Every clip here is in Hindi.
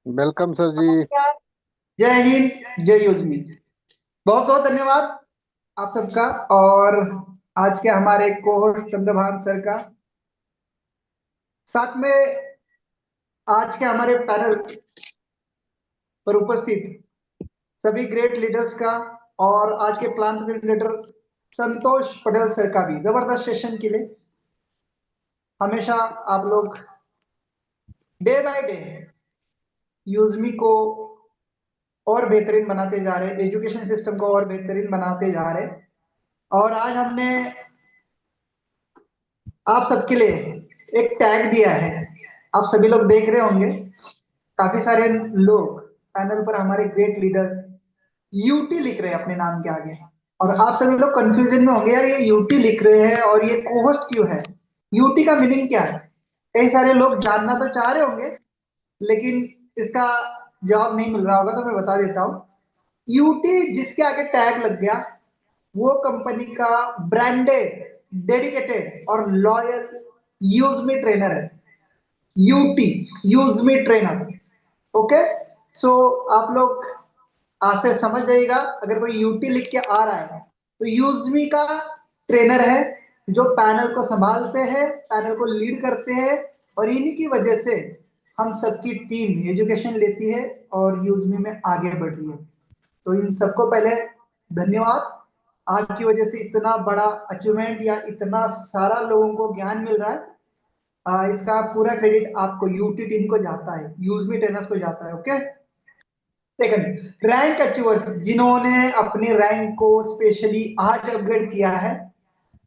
वेलकम सर जी। जय हिंद, जय योजनी। बहुत बहुत धन्यवाद आप सबका। और आज के हमारे कोहोस्ट चंद्रभान सर का, साथ में आज के हमारे पैनल पर उपस्थित सभी ग्रेट लीडर्स का, और आज के प्लान लीडर संतोष पटेल सर का भी जबरदस्त सेशन के लिए। हमेशा आप लोग डे बाय डे यूजमी को और बेहतरीन बनाते जा रहे हैं, एजुकेशन सिस्टम को और बेहतरीन बनाते जा रहे हैं। और आज हमने आप सबके लिए एक टैग दिया है। आप सभी लोग देख रहे होंगे, काफी सारे लोग पैनल पर हमारे ग्रेट लीडर्स यूटी लिख रहे हैं अपने नाम के आगे। और आप सभी लोग कंफ्यूजन में होंगे, यार ये यूटी लिख रहे हैं और ये कोहोस्ट क्यों है, यूटी का मीनिंग क्या है। कई सारे लोग जानना तो चाह रहे होंगे, लेकिन इसका जवाब नहीं मिल रहा होगा, तो मैं बता देता हूँ। यूटी जिसके आगे टैग लग गया, वो कंपनी का ब्रांडेड, डेडिकेटेड और लॉयल यूज मी ट्रेनर है। यूटी, use me trainer. Okay, so आप लोग आज से समझ जाइएगा, अगर कोई यूटी लिख के आ रहा है तो यूज मी का ट्रेनर है, जो पैनल को संभालते हैं, पैनल को लीड करते हैं। और इन्हीं की वजह से हम सबकी टीम एजुकेशन लेती है और यूजमी में आगे बढ़ रही है। तो इन सबको पहले धन्यवाद। आपकी वजह से इतना बड़ा अचीवमेंट या इतना सारा लोगों को ज्ञान मिल रहा है। इसका पूरा क्रेडिट आपको, यूटी टीम को जाता है, यूजमी ट्रेनर्स को जाता है। ओके, सेकंड, रैंक अचीवर्स जिन्होंने अपने रैंक को स्पेशली आज अपग्रेड किया है।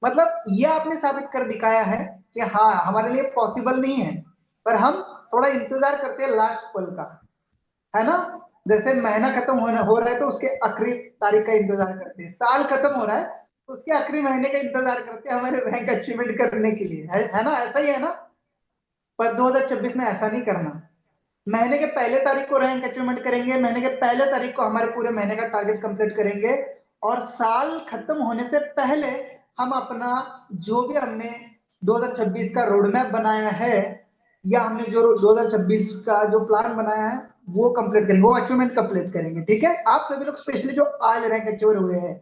मतलब ये आपने साबित कर दिखाया है कि हाँ, हमारे लिए पॉसिबल नहीं है, पर हम थोड़ा इंतजार करते हैं लास्ट पल का, है ना। जैसे महीना खत्म होना हो रहा है तो उसके आखिरी तारीख का इंतजार करते हैं, साल खत्म हो रहा है तो उसके आखिरी महीने का इंतजार करते हैं हमारे रैंक अचीवमेंट करने के लिए, है ना, ऐसा ही है ना। पर 2026 में ऐसा नहीं करना। महीने के पहले तारीख को रैंक अचीवमेंट करेंगे, महीने के पहले तारीख को हमारे पूरे महीने का टारगेट कंप्लीट करेंगे। और साल खत्म होने से पहले हम अपना जो भी हमने 2026 का रोड मैप बनाया है, या हमने जो 2026 का जो प्लान बनाया है, वो कंप्लीट करेंगे, वो अचीवमेंट कंप्लीट करेंगे। ठीक है, आप सभी लोग स्पेशली जो आज रैंक अचीवर हुए हैं,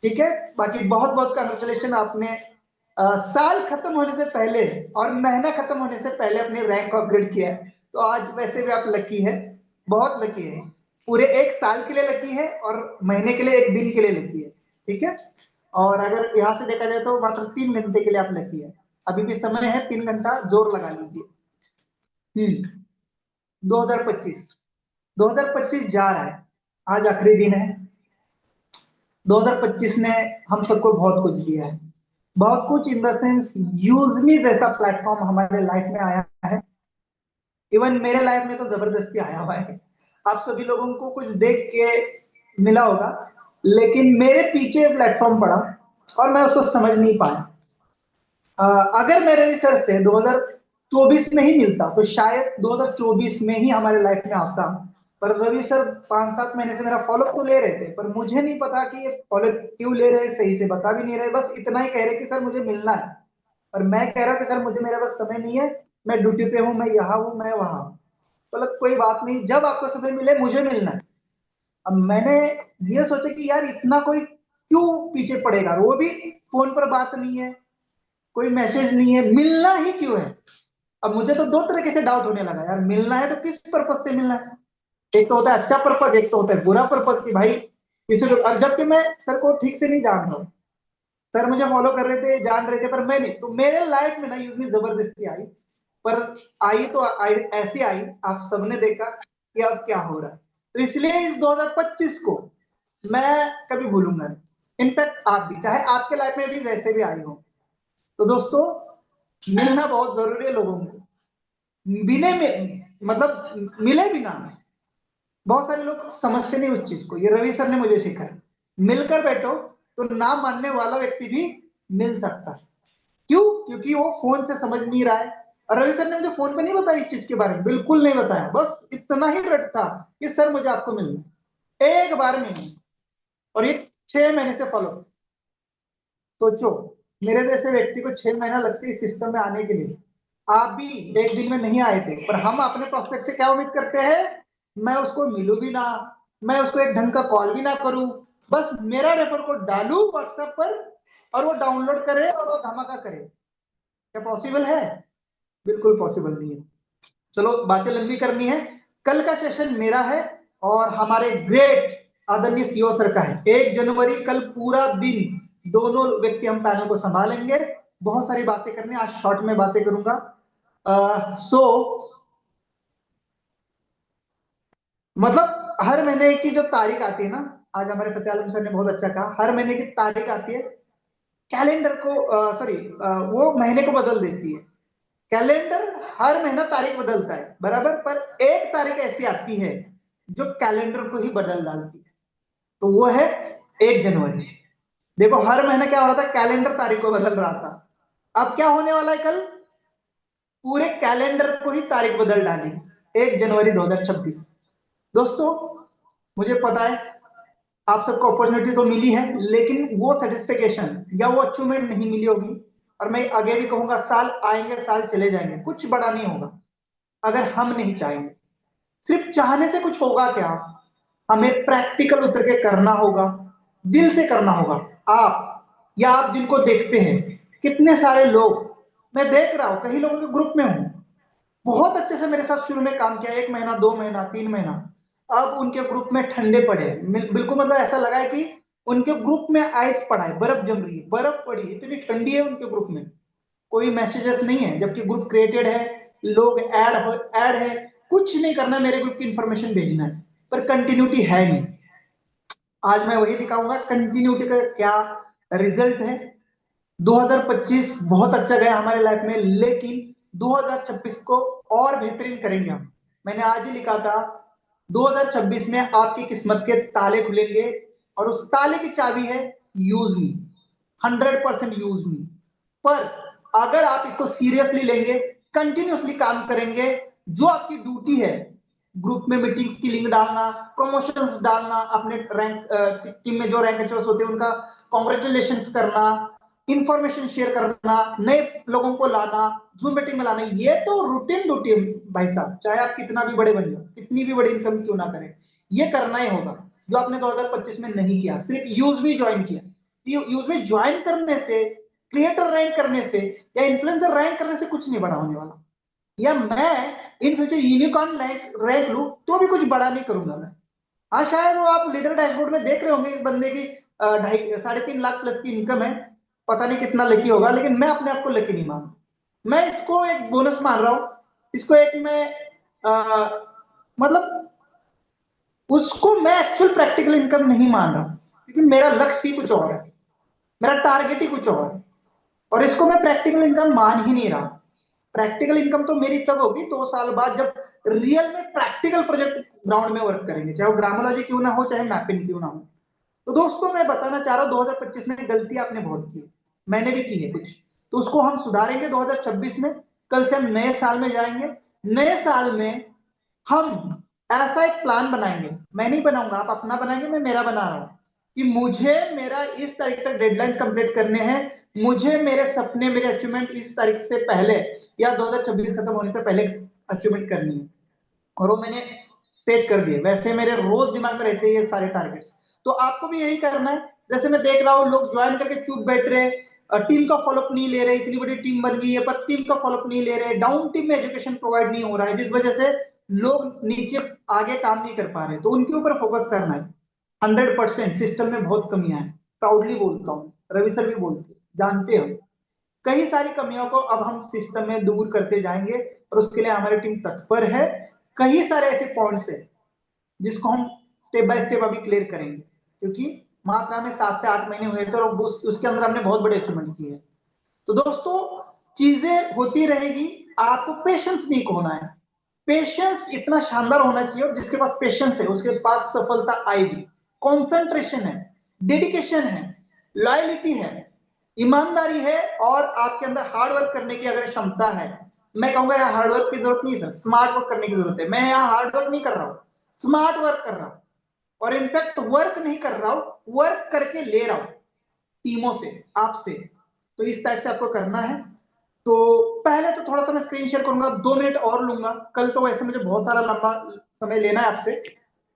ठीक है। बाकी बहुत बहुत कंग्रेचुलेशन, आपने साल खत्म होने से पहले और महीना खत्म होने से पहले अपने रैंक को अपग्रेड किया है। तो आज वैसे भी आप लकी है, बहुत लकी है। पूरे एक साल के लिए लकी है और महीने के लिए एक दिन के लिए लकी है। ठीक है, और अगर यहां से देखा जाए तो मात्र 3 घंटे के लिए आप लकी है। अभी भी समय है, 3 घंटा जोर लगा लीजिए। 2025, 2025 जा रहा है, आज आखिरी दिन है। 2025 ने हम सबको बहुत कुछ दिया है, बहुत कुछ इन द सेंस, यूजली जैसा प्लेटफॉर्म हमारे लाइफ में आया है। इवन मेरे लाइफ में तो जबरदस्ती आया हुआ है। आप सभी लोगों को कुछ देख के मिला होगा, लेकिन मेरे पीछे प्लेटफॉर्म पड़ा और मैं उसको समझ नहीं पाया। अगर मेरे रिसर्च से 2024 में ही मिलता तो शायद 2024 में ही हमारे लाइफ में आता। पर रवि सर 5-7 महीने से मेरा फॉलोअप तो ले रहे थे, पर मुझे नहीं पता कि ये फॉलोअप क्यों ले रहे हैं, सही से बता भी नहीं रहे, बस इतना ही कह रहे कि सर मुझे मिलना है। और मैं कह रहा हूँ कि सर मुझे, मेरे पास समय नहीं है, मैं ड्यूटी पे हूँ, मैं यहाँ हूँ, मैं वहां हूँ। मतलब कोई बात नहीं, जब आपको समय मिले मुझे मिलना है। अब मैंने ये सोचा कि यार इतना कोई क्यों पीछे पड़ेगा, वो भी फोन पर बात नहीं है, कोई मैसेज नहीं है, मिलना ही क्यों है। अब मुझे तो दो तरीके से डाउट होने लगा, यार मिलना है तो किस पर्पज से मिलना है। एक तो होता है अच्छा पर्पज, एक तो होता है बुरा पर्पज कि भाई किसी को, और जबकि मैं सर को ठीक से नहीं जान रहा हूँ, सर मुझे फॉलो कर रहे थे, जान रहे थे, पर मैं नहीं। तो मेरे लाइफ में ना यूजली जबरदस्ती आई, पर आई तो आई, ऐसी आई, आप सबने देखा कि अब क्या हो रहा है। तो इसलिए इस 2025 को मैं कभी भूलूंगा नहीं। इनफैक्ट आप भी, चाहे आपके लाइफ में भी जैसे भी आई हो। तो दोस्तों, मिलना बहुत जरूरी है लोगों को। बिने में मतलब मिले बिना, बहुत सारे लोग समझते नहीं उस चीज को। ये रवि सर ने मुझे सिखाया, मिलकर बैठो तो ना मानने वाला व्यक्ति भी मिल सकता है। क्यों? क्योंकि वो फोन से समझ नहीं रहा है। और रवि सर ने मुझे फोन पे नहीं बताया इस चीज के बारे में, बिल्कुल नहीं बताया, बस इतना ही रट था कि सर मुझे आपको मिलना है। एक बार में नहीं। और ये 6 महीने से फॉलो। सोचो, मेरे जैसे व्यक्ति को 6 महीना लगते है इस सिस्टम में आने के लिए। आप भी एक दिन में नहीं आए थे, पर हम अपने प्रोस्पेक्ट से क्या उम्मीद करते हैं मैं उसको मिलूं भी ना, मैं उसको एक ढंग का कॉल भी ना करूं, बस मेरा रेफर कोड डालूं व्हाट्सएप पर और वो डाउनलोड करे और वो धमाका करे। क्या पॉसिबल है? बिल्कुल पॉसिबल नहीं है। चलो बातें लंबी करनी है। कल का सेशन मेरा है और हमारे ग्रेट आदरणीय सीओ सर का है। 1 जनवरी कल पूरा दिन दोनों व्यक्ति हम पैनल को संभालेंगे। बहुत सारी बातें करनी, आज शॉर्ट में बातें करूंगा। सो मतलब हर महीने की जो तारीख आती है ना, आज हमारे फतेह आलम सर ने बहुत अच्छा कहा, हर महीने की तारीख आती है कैलेंडर को, सॉरी, वो महीने को बदल देती है। कैलेंडर हर महीना तारीख बदलता है बराबर, पर एक तारीख ऐसी आती है जो कैलेंडर को ही बदल डालती है, तो वो है 1 जनवरी। देखो हर महीना क्या हो रहा था, कैलेंडर तारीख को बदल रहा था। अब क्या होने वाला है कल, पूरे कैलेंडर को ही तारीख बदल डाली, 1 जनवरी 2026। दोस्तों मुझे पता है आप सबको अपॉर्चुनिटी तो मिली है, लेकिन वो सेटिस्फेक्शन या वो अचीवमेंट नहीं मिली होगी। और मैं आगे भी कहूंगा, साल आएंगे साल चले जाएंगे, कुछ बड़ा नहीं होगा अगर हम नहीं चाहेंगे। सिर्फ चाहने से कुछ होगा क्या? हमें प्रैक्टिकल उतर के करना होगा, दिल से करना होगा। आप या आप जिनको देखते हैं, कितने सारे लोग मैं देख रहा हूं, कई लोगों के ग्रुप में हूं, बहुत अच्छे से मेरे साथ शुरू में काम किया, 1 महीना 2 महीना 3 महीना, अब उनके ग्रुप में ठंडे पड़े बिल्कुल, मतलब ऐसा लगा है कि उनके ग्रुप में आइस पड़ा है, बर्फ जम रही है, बर्फ पड़ी है, इतनी ठंडी है उनके ग्रुप में, कोई मैसेजेस नहीं है, जबकि ग्रुप क्रिएटेड है, लोग ऐड है, कुछ नहीं करना, मेरे ग्रुप की इंफॉर्मेशन भेजना है, पर कंटिन्यूटी है नहीं। आज मैं वही दिखाऊंगा कंटिन्यूटी का क्या रिजल्ट है। 2025 बहुत अच्छा गया हमारे लाइफ में, लेकिन 2026 को और बेहतरीन करेंगे हम। मैंने आज ही लिखा था 2026 में आपकी किस्मत के ताले खुलेंगे और उस ताले की चाबी है यूज मी, 100% यूज मी। पर अगर आप इसको सीरियसली लेंगे, कंटिन्यूसली काम करेंगे, जो आपकी ड्यूटी है, ग्रुप में मीटिंग्स की लिंक डालना, प्रमोशंस डालना, अपने रैंक टीम में जो रैंक अचीवर्स होते हैं उनका कॉन्ग्रेचुलेशन करना, इंफॉर्मेशन शेयर करना, नए लोगों को लाना, जूम मीटिंग में लाना, ये तो रूटीन ड्यूटी है भाई साहब, चाहे आप कितना भी बड़े बन जाओ, कितनी भी बड़ी इनकम क्यों ना करें, ये करना ही होगा, जो आपने 2025 में नहीं किया। सिर्फ यूज भी ज्वाइन किया, यूज में ज्वाइन करने से, क्रिएटर रैंक करने से या इन्फ्लुएंसर रैंक करने से कुछ नहीं बड़ा होने वाला, या मैं इन फ्यूचर यूनिकॉर्न रैंक लूं तो भी कुछ बड़ा नहीं करूंगा मैं। हाँ शायद वो आप लीडर डैशबोर्ड में देख रहे होंगे, इस बंदे की 3.5 लाख प्लस की इनकम है, पता नहीं कितना लकी होगा, लेकिन मैं अपने आप को लकी नहीं मानता, मैं इसको एक बोनस मान रहा हूं, इसको एक मैं मतलब उसको मैं एक्चुअल प्रैक्टिकल इनकम नहीं मान रहा, क्योंकि मेरा लक्ष्य ही कुछ और है, मेरा टारगेट ही कुछ और है, और इसको मैं प्रैक्टिकल इनकम मान ही नहीं रहा। प्रैक्टिकल इनकम तो मेरी तब होगी 2 साल बाद, जब रियल में प्रैक्टिकल प्रोजेक्ट ग्राउंड में वर्क करेंगे, चाहे वो ग्रामोलॉजी क्यों ना हो, चाहे मैपिंग क्यों ना हो। तो दोस्तों मैं बताना चाह रहा हूं 2025 में गलती आपने बहुत की, मैंने भी की है कुछ, तो उसको हम सुधारेंगे 2026 में। कल से हम नए साल में जाएंगे, नए साल में हम ऐसा एक प्लान बनाएंगे, मैं नहीं बनाऊंगा, आप अपना बनाएंगे, मैं मेरा बना रहा हूं, कि मुझे मेरा इस तारीख तक डेडलाइंस कंप्लीट करने हैं, मुझे मेरे सपने, मेरे अचीवमेंट इस तारीख से पहले या 2026 खत्म होने से पहले अचीवमेंट करनी है, और वो मैंने सेट कर दिए, वैसे मेरे रोज दिमाग में रहते हैं ये सारे टारगेट्स। तो आपको भी यही करना है। जैसे मैं देख रहा हूँ लोग ज्वाइन करके चुप बैठ रहे, टीम का फॉलोअप नहीं ले रहे, इतनी बड़ी टीम बन गई है पर टीम का फॉलोअप नहीं ले रहे, डाउन टीम में एजुकेशन प्रोवाइड नहीं हो रहा है, जिस वजह से लोग नीचे आगे काम नहीं कर पा रहे, तो उनके ऊपर फोकस करना है। 100% सिस्टम में बहुत कमियां हैं, प्राउडली बोलता हूँ, रवि सर भी बोलते जानते हो, कई सारी कमियों को अब हम सिस्टम में दूर करते जाएंगे, और उसके लिए हमारी टीम तत्पर है। कई सारे ऐसे पॉइंट्स है जिसको हम स्टेप बाय स्टेप अभी क्लियर करेंगे, क्योंकि मात्र में 7 से 8 महीने हुए थे और उसके अंदर हमने बहुत बड़े अचीवमेंट किए। तो दोस्तों चीजें होती रहेगी, आपको पेशेंस भी होना है, पेशेंस इतना शानदार होना चाहिए, जिसके पास पेशेंस है उसके पास सफलता आएगी। कॉन्सेंट्रेशन है, डेडिकेशन है, लॉयलिटी है, ईमानदारी है, और आपके अंदर हार्ड वर्क करने की अगर क्षमता है, मैं कहूंगा यहाँ हार्ड वर्क की जरूरत नहीं सर, स्मार्ट वर्क करने की जरूरत है। मैं यहाँ हार्ड वर्क नहीं कर रहा हूं, स्मार्ट वर्क कर रहा हूं, और इनफैक्ट वर्क नहीं कर रहा हूं, वर्क करके ले रहा हूं टीमों से, आपसे। तो इस टाइप से आपको करना है। तो पहले तो थोड़ा सा मैं स्क्रीन शेयर करूंगा, 2 मिनट और लूंगा, कल तो वैसे मुझे बहुत सारा लंबा समय लेना है आपसे,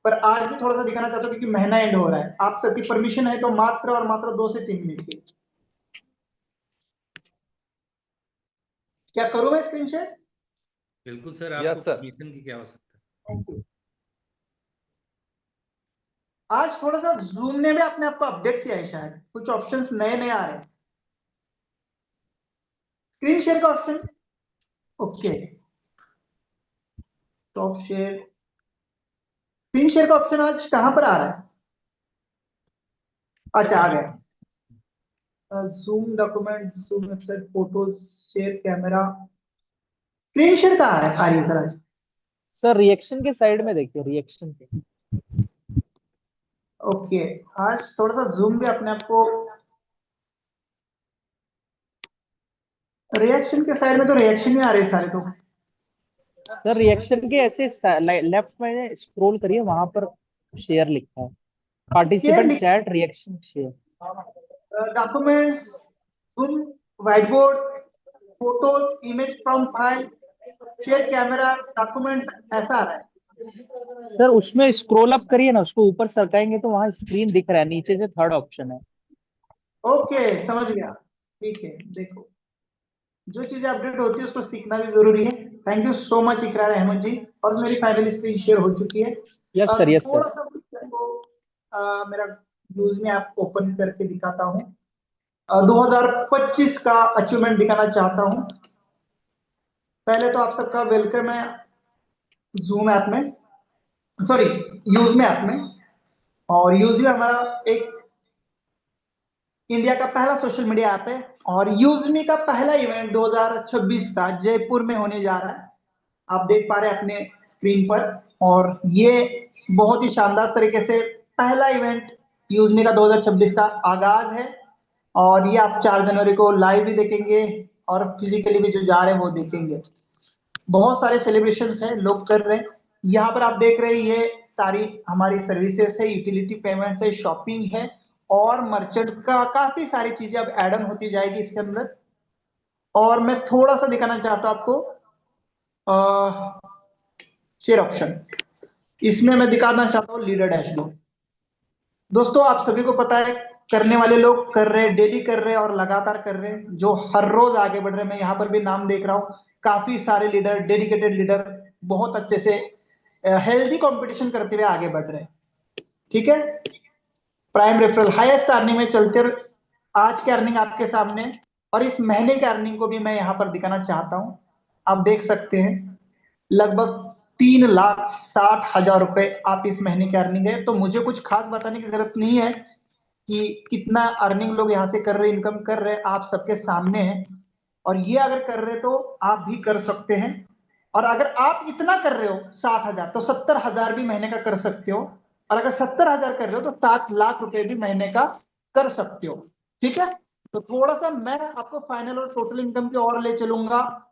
पर आज भी थोड़ा सा दिखाना चाहता हूँ क्योंकि महीना एंड हो रहा है। आप सबकी परमिशन है तो मात्र और मात्र 2 से 3 मिनट की। क्या करूं मैं स्क्रीन शेयर? बिल्कुल सर, यस आपको सर। परमिशन की क्या आवश्यकता है। Thank you. आज थोड़ा सा जूम ने भी अपने आप को अपडेट किया है, शायद कुछ ऑप्शंस नए नए आ रहे हैं। स्क्रीन शेयर का option, okay, top share, screen share का ऑप्शन आज कहां पर आ रहा है? अच्छा, आ गया। Zoom document, zoom website, photos, share camera, screen share कहाँ है? आ रही है सर आज। सर रिएक्शन के साइड में देखिए, रिएक्शन के। ओके, आज थोड़ा सा जूम भी अपने आप को, रिएक्शन के साइड में तो रिएक्शन ही आ रहे सारे तो। सर रिएक्शन के ऐसे लेफ्ट में स्क्रॉल करिए, वहां पर शेयर लिखा है, participant chat reaction share. Documents, zoom, white board, photos, image from file, share camera, documents, ऐसा आ रहा है। सर उसमें स्क्रॉल अप करिए ना, उसको ऊपर सरकाएंगे तो वहां स्क्रीन दिख रहा है, नीचे से थर्ड ऑप्शन है। ओके, समझ गया। ठीक है, देखो, जो चीजें अपडेट होती है उसको सीखना भी जरूरी है। थैंक यू सो मच इकरार अहमद जी। और मेरी फाइनल स्क्रीन शेयर हो चुकी है। यस सर, यस थोड़ा सर। सा मेरा यूज में आप ओपन करके दिखाता हूँ। 2025 का अचीवमेंट दिखाना चाहता हूँ। पहले तो आप सबका वेलकम है जूम ऐप में, सॉरी, यूज में ऐप में। और यूज में हमारा एक इंडिया का पहला सोशल मीडिया ऐप है, और यूजमी का पहला इवेंट 2026 का जयपुर में होने जा रहा है। आप देख पा रहे हैं अपने स्क्रीन पर। और ये बहुत ही शानदार तरीके से पहला इवेंट यूजमी का 2026 का आगाज है। और ये आप 4 जनवरी को लाइव भी देखेंगे और फिजिकली भी जो जा रहे हैं वो देखेंगे। बहुत सारे सेलिब्रेशन है, लोग कर रहे हैं। यहाँ पर आप देख रहे हैं ये सारी हमारी सर्विसेज है, यूटिलिटी पेमेंट्स है, शॉपिंग है, और मर्चेंट का काफी सारी चीजें अब एड ऑन होती जाएगी इसके अंदर। और मैं थोड़ा सा दिखाना चाहता हूं आपको शेयर ऑप्शन। इसमें मैं दिखाना चाहता हूँ लीडर डैशबोर्ड। दोस्तों, आप सभी को पता है, करने वाले लोग कर रहे हैं, डेली कर रहे हैं और लगातार कर रहे हैं, जो हर रोज आगे बढ़ रहे हैं। मैं यहाँ पर भी नाम देख रहा हूँ, काफी सारे लीडर, डेडिकेटेड लीडर, बहुत अच्छे से हेल्दी कंपटीशन करते हुए आगे बढ़ रहे हैं। ठीक है, प्राइम रेफरल हाईएस्ट अर्निंग में चलते आज की अर्निंग आपके सामने, और इस महीने की अर्निंग को भी मैं यहाँ पर दिखाना चाहता हूँ। आप देख सकते हैं लगभग 3,60,000 रुपए आप इस महीने की अर्निंग है। तो मुझे कुछ खास बताने की जरूरत नहीं है कि कितना अर्निंग लोग यहाँ से कर रहे हैं, इनकम कर रहे हैं, आप सबके सामने है। और ये अगर कर रहे तो आप भी कर सकते हैं। और अगर आप इतना कर रहे हो 7,000, तो 70,000 भी महीने का कर सकते हो। और अगर 70,000 कर रहे हो तो 7 लाख रुपए भी महीने का कर सकते हो। ठीक है, तो थोड़ा सा मैं आपको फाइनल और टोटल इनकम की ओर ले चलूंगा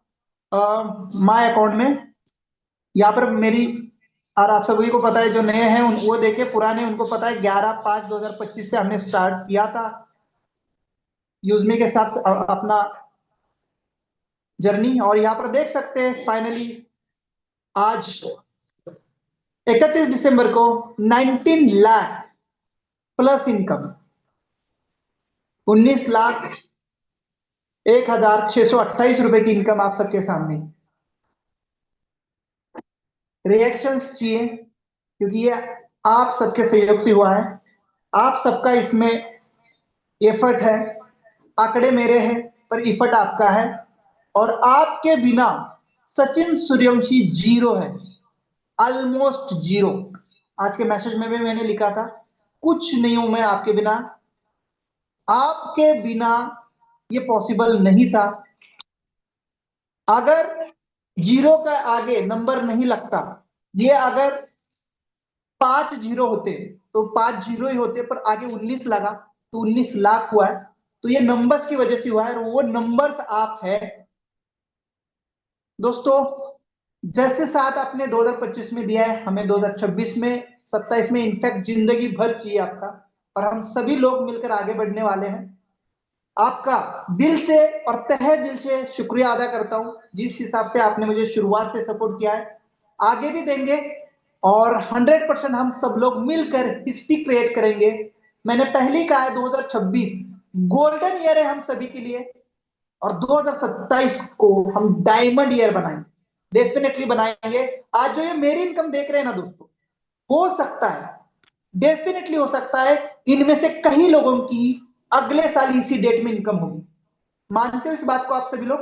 माय अकाउंट में। यहाँ पर मेरी, और आप सभी को पता है जो नए हैं वो देखे, पुराने उनको पता है 11/5/2025 से हमने स्टार्ट किया था यूजमी के साथ अपना जर्नी। और यहाँ पर देख सकते हैं फाइनली आज 31 दिसंबर को 19 लाख प्लस इनकम, 19,01,628 रुपए की इनकम आप सबके सामने। रिएक्शंस चाहिए क्योंकि ये आप सबके सहयोग से हुआ है, आप सबका इसमें एफर्ट है। आंकड़े मेरे हैं पर एफर्ट आपका है। और आपके बिना सचिन सूर्यवंशी जीरो है, ऑलमोस्ट जीरो। आज के मैसेज में भी मैंने लिखा था, कुछ नहीं हूं मैं आपके बिना, आपके बिना ये पॉसिबल नहीं था। अगर जीरो का आगे नंबर नहीं लगता, ये अगर 5 जीरो होते तो 5 जीरो ही होते, पर आगे 19 लगा तो 19 लाख हुआ है। तो ये नंबर्स की वजह से हुआ है, और वो नंबर्स आप है दोस्तों। जैसे साथ आपने 2025 में दिया है, हमें 2026 में, 27 में, इनफैक्ट जिंदगी भर चाहिए आपका। और हम सभी लोग मिलकर आगे बढ़ने वाले हैं। आपका दिल से और तहे दिल से शुक्रिया अदा करता हूं, जिस हिसाब से आपने मुझे शुरुआत से सपोर्ट किया है, आगे भी देंगे। और 100% हम सब लोग मिलकर हिस्ट्री क्रिएट करेंगे। मैंने पहले ही कहा है 2026 गोल्डन ईयर है हम सभी के लिए, और 2027 को हम डायमंड ईयर बनाएंगे, डेफिनेटली बनाएंगे। आज जो ये मेरी इनकम देख रहे हैं ना दोस्तों, हो सकता है, डेफिनेटली हो सकता है इनमें से कई लोगों की अगले साल इसी डेट में इनकम होगी। मानते हो इस बात को आप सभी लोग?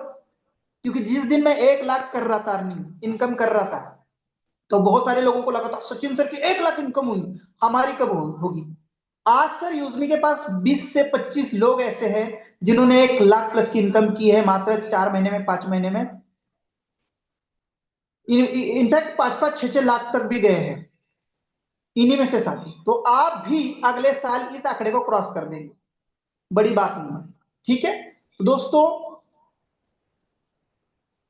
क्योंकि जिस दिन मैं 1 लाख कर रहा था अर्निंग, इनकम कर रहा था, तो बहुत सारे लोगों को लगा था सचिन सर की 1 लाख इनकम हुई, हमारी कब होगी? आज सर यूजमी के पास 20 से 25 लोग ऐसे हैं जिन्होंने 1 लाख प्लस की इनकम की है मात्र 4 महीने में, 5 महीने में। इनफैक्ट 5-5, 6-6 लाख तक भी गए हैं इन्हीं में से साथी। तो आप भी अगले साल इस आंकड़े को क्रॉस कर देंगे, बड़ी बात नहीं है, ठीक है? तो दोस्तों,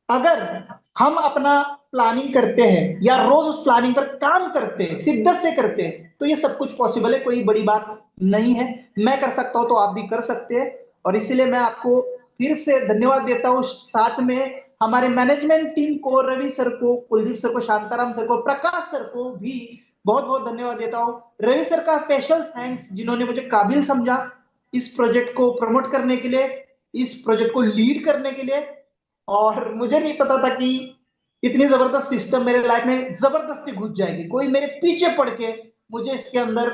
अगर हम अपना प्लानिंग करते हैं या रोज उस प्लानिंग पर काम करते हैं, शिद्दत से करते हैं, तो ये सब कुछ पॉसिबल है, कोई बड़ी बात नहीं है। मैं कर सकता हूं तो आप भी कर सकते हैं, और इसीलिए मैं आपको फिर से धन्यवाद देता हूं। साथ में हमारे मैनेजमेंट टीम को, रवि सर को, कुलदीप सर को, शांताराम सर को, प्रकाश सर को भी बहुत बहुत धन्यवाद देता हूं। रवि सर का स्पेशल थैंक्स, जिन्होंने मुझे काबिल समझा इस प्रोजेक्ट को प्रमोट करने के लिए, इस प्रोजेक्ट को लीड करने के लिए। और मुझे नहीं पता था कि इतनी जबरदस्त सिस्टम मेरे लाइफ में जबरदस्ती घुस जाएगी, कोई मेरे पीछे पड़ के मुझे इसके अंदर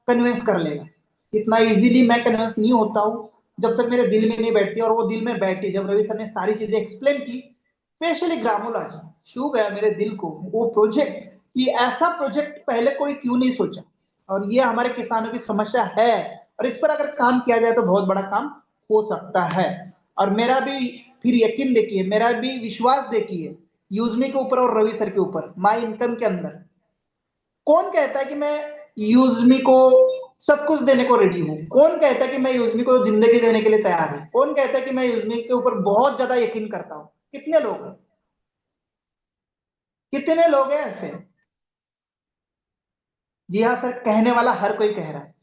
कन्विंस कर लेगा। इतना इजीली मैं कन्विंस नहीं होता हूं जब तक मेरे दिल में नहीं बैठती, और वो दिल में बैठी जब रवि सर ने सारी चीजें एक्सप्लेन की, स्पेशली ग्रामोलॉजी छू गया मेरे दिल को वो प्रोजेक्ट, कि ऐसा प्रोजेक्ट पहले कोई क्यों नहीं सोचा, और ये हमारे किसानों की समस्या है, और इस पर अगर काम किया जाए तो बहुत बड़ा काम हो सकता है। और मेरा भी फिर यकीन देखिए, मेरा भी विश्वास देखिए यूजमी के ऊपर और रवि सर के ऊपर, माई इनकम के अंदर। कौन कहता है कि मैं यूजमी को सब कुछ देने को रेडी हूं? कौन कहता है कि मैं यूजमी को जिंदगी देने के लिए तैयार हूं? कौन कहता है कि मैं यूजमी के ऊपर बहुत ज्यादा यकीन करता हूं? कितने लोग हैं? कितने लोग हैं ऐसे? जी हाँ सर, कहने वाला हर कोई कह रहा है।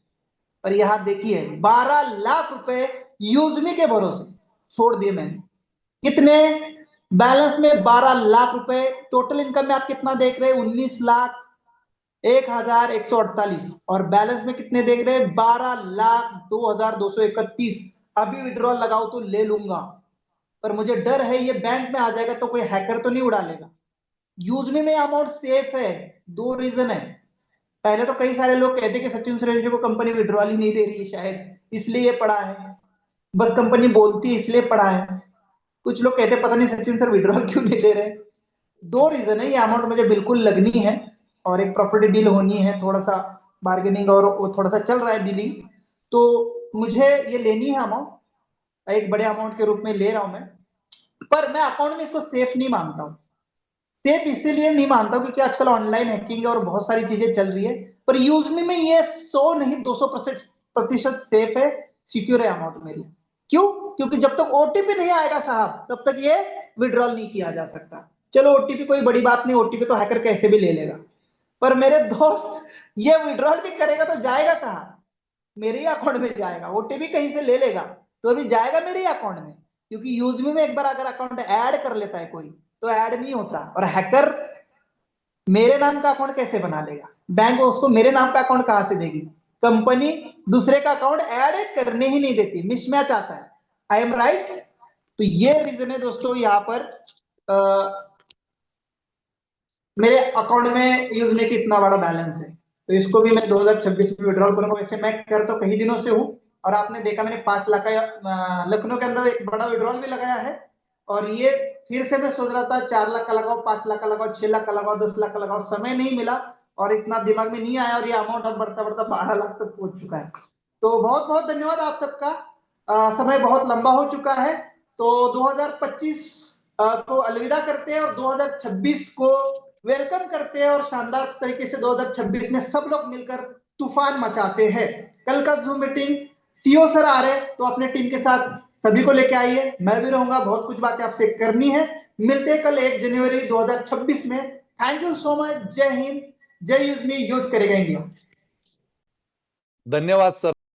और यहां देखिए 12 लाख रुपए यूजमी के भरोसे छोड़ दिए मैंने। कितने? बैलेंस में 12 लाख रुपए, टोटल इनकम में आप कितना देख रहे हैं? 19,01,148। और बैलेंस में कितने देख रहे हैं? 12,02,231। अभी विड्रॉल लगाओ तो ले लूंगा, पर मुझे डर है ये बैंक में आ जाएगा तो कोई हैकर तो नहीं उड़ा लेगा। यूजमी में अमाउंट सेफ है। 2 रीजन है। पहले तो कई सारे लोग कहते कि सचिन सुरेश जी को कंपनी विड्रॉल ही नहीं दे रही है, शायद इसलिए ये पड़ा है, बस कंपनी बोलती है इसलिए पड़ा है। कुछ लोग कहते पता नहीं सचिन सर विड्रॉल क्यों नहीं दे रहे। 2 रीजन है, ये अमाउंट मुझे बिल्कुल लगनी है, और एक प्रॉपर्टी डील होनी है, थोड़ा सा बार्गेनिंग और वो थोड़ा सा चल रहा है डीलिंग, तो मुझे ये लेनी है अमाउंट, एक बड़े अमाउंट के रूप में ले रहा हूं मैं। पर मैं अकाउंट में इसको सेफ नहीं मानता हूं। सेफ इसीलिए नहीं मानता हूं क्योंकि आजकल ऑनलाइन हैकिंग और बहुत सारी चीजें चल रही है, पर यूजमी में ये 100 नहीं 200% सेफ है, सिक्योर है अमाउंट मेरी। क्यों? क्योंकि जब तक ओटीपी नहीं आएगा साहब, तब तक ये विड्रॉल नहीं किया जा सकता। चलो ओटीपी कोई बड़ी बात नहीं, ओटीपी तो हैकर कैसे भी ले लेगा, पर मेरे दोस्त ये विड्रॉल भी करेगा तो जाएगा कहां? मेरे ही अकाउंट में जाएगा। ओटीपी कहीं से ले लेगा तो अभी जाएगा मेरे ही अकाउंट में, क्योंकि यूजमी में एक बार अगर अकाउंट ऐड कर लेता है कोई, तो ऐड नहीं होता। और हैकर मेरे नाम का अकाउंट कैसे बना लेगा? बैंक उसको मेरे नाम का अकाउंट कहां से देगी? कंपनी दूसरे का अकाउंट ऐड करने ही नहीं देती, मिसमैच आता है। I am right? तो ये रीजन है दोस्तों, यहां पर मेरे अकाउंट में यूजमी की इतना बड़ा बैलेंस है, तो इसको भी मैं 2026 में विड्रॉल करूंगा। वैसे मैं कर तो कई दिनों से हूं, और आपने देखा मैंने 5 लाख का लखनऊ के अंदर एक बड़ा विड्रॉल भी लगाया है। और ये फिर से मैं सोच रहा था 4 लाख का लगाओ, 5 लाख का लगाओ, 6 लाख का लगाओ, 10 लाख का लगाओ, समय नहीं मिला और इतना दिमाग में नहीं आया, और ये अमाउंट अब बढ़ता बढ़ता 12 लाख तक पहुंच चुका है। तो बहुत बहुत धन्यवाद आप सबका। समय बहुत लंबा हो चुका है, तो 2025 को अलविदा करते हैं और 2026 को वेलकम करते हैं, और शानदार तरीके से 2026 में सब लोग मिलकर तूफान मचाते हैं। कल का जूम मीटिंग सीओ सर आ रहे हैं, तो अपने टीम के साथ सभी को लेके आइए, मैं भी रहूंगा, बहुत कुछ बातें आपसे करनी है। मिलते हैं कल 1 जनवरी 2026 में। Thank you so much. जय हिंद, जय यूजमी, यूज करेगा इंडिया। धन्यवाद सर।